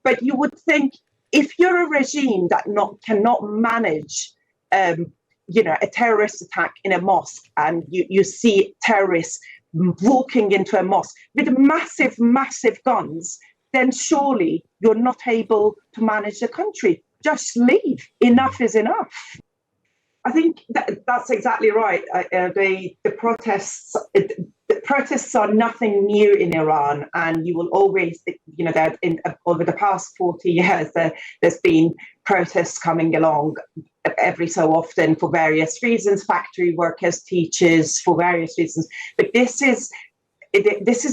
But you would think if you're a regime that cannot manage, a terrorist attack in a mosque, and you see terrorists walking into a mosque with massive, massive guns, then surely you're not able to manage the country. Just leave. Enough is enough. I think that's exactly right. The protests are nothing new in Iran, and you will always, that over the past 40 years, there's been protests coming along every so often for various reasons, factory workers, teachers, for various reasons. But this is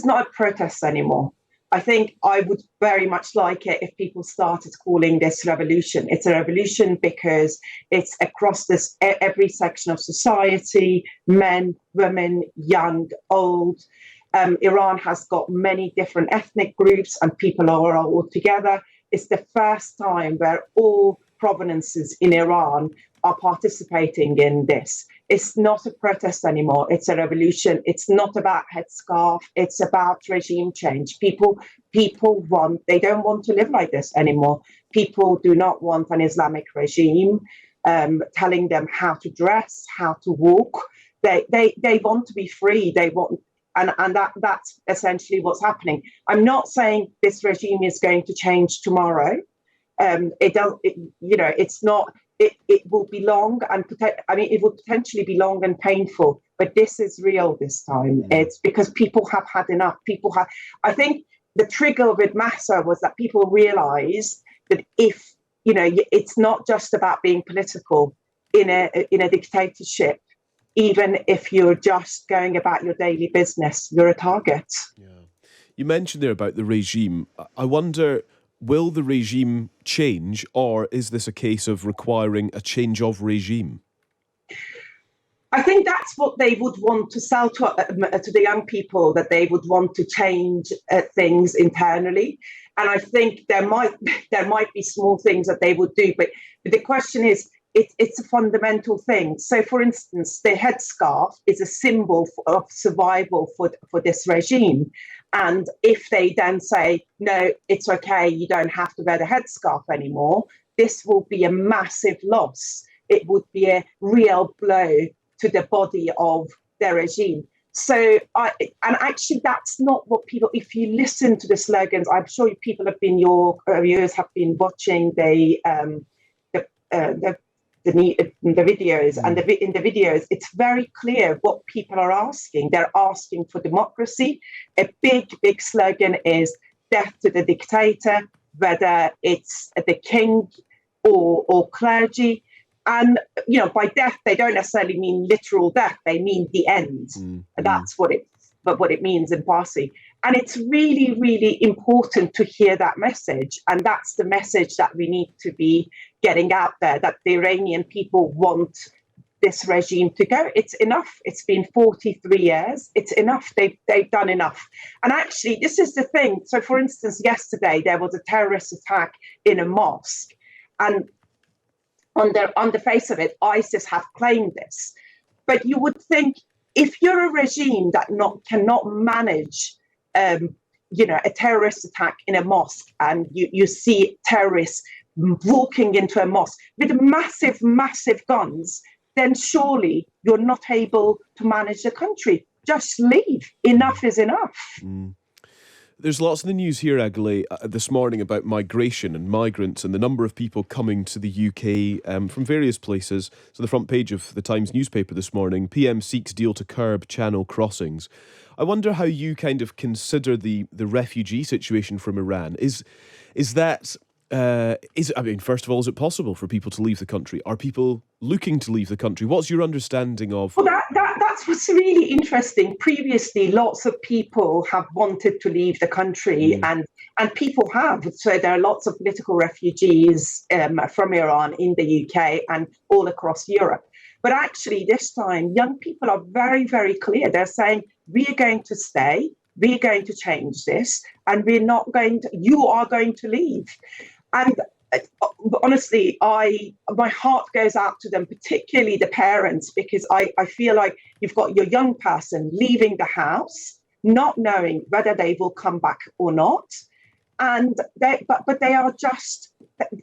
not a protest anymore. I think I would very much like it if people started calling this revolution. It's a revolution because it's across every section of society, men, women, young, old. Iran has got many different ethnic groups and people are all together. It's the first time where all provenances in Iran are participating in this. It's not a protest anymore. It's a revolution. It's not about headscarf. It's about regime change. People they don't want to live like this anymore. People do not want an Islamic regime telling them how to dress, how to walk. They want to be free. They want, and that's essentially what's happening. I'm not saying this regime is going to change tomorrow. It's not. It will be long and it will potentially be long and painful, but this is real this time. It's because people have had enough. I think the trigger with Mahsa was that people realized that if, it's not just about being political in a dictatorship, even if you're just going about your daily business, you're a target. Yeah. You mentioned there about the regime. I wonder, will the regime change, or is this a case of requiring a change of regime? I think that's what they would want to sell to the young people, that they would want to change things internally. And I think there might be small things that they would do, but the question is, it's a fundamental thing. So, for instance, the headscarf is a symbol of survival for this regime. And if they then say, no, it's okay, you don't have to wear the headscarf anymore, this will be a massive loss. It would be a real blow to the body of their regime. So, actually, that's not what people, if you listen to the slogans, I'm sure people have been, your viewers have been watching the videos, and in the videos, it's very clear what people are asking. They're asking for democracy. A big slogan is death to the dictator, whether it's the king or clergy. And, by death, they don't necessarily mean literal death. They mean the end. That's what it means in Farsi. And it's really, really important to hear that message. And that's the message that we need to be getting out there, that the Iranian people want this regime to go. It's enough. It's been 43 years. It's enough. They've done enough. And actually, this is the thing. So, for instance, yesterday, there was a terrorist attack in a mosque. And on the face of it, ISIS have claimed this. But you would think, if you're a regime that cannot manage a terrorist attack in a mosque, and you see terrorists walking into a mosque with massive, massive guns, then surely you're not able to manage the country. Just leave. Enough is enough. There's lots in the news here, Aghileh, this morning about migration and migrants and the number of people coming to the UK from various places. So the front page of the Times newspaper this morning, PM seeks deal to curb channel crossings. I wonder how you kind of consider the refugee situation from Iran. First of all, is it possible for people to leave the country? Are people looking to leave the country? What's your understanding of... Well, that's what's really interesting. Previously, lots of people have wanted to leave the country, and people have. So there are lots of political refugees from Iran in the UK and all across Europe. But actually, this time, young people are very, very clear. They're saying, we are going to stay, we are going to change this, and you are going to leave. And honestly, my heart goes out to them, particularly the parents, because I feel like you've got your young person leaving the house, not knowing whether they will come back or not. And they are just,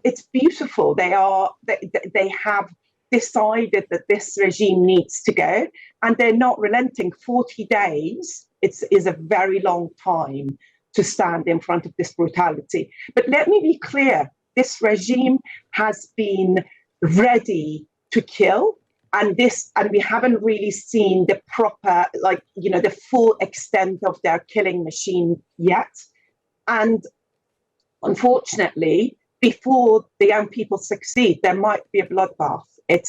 it's beautiful. They have decided that this regime needs to go, and they're not relenting. 40 days is a very long time to stand in front of this brutality. But let me be clear, this regime has been ready to kill, and we haven't really seen the proper, the full extent of their killing machine yet. And unfortunately, before the young people succeed, there might be a bloodbath. It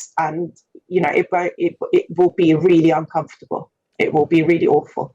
will be really uncomfortable. It will be really awful.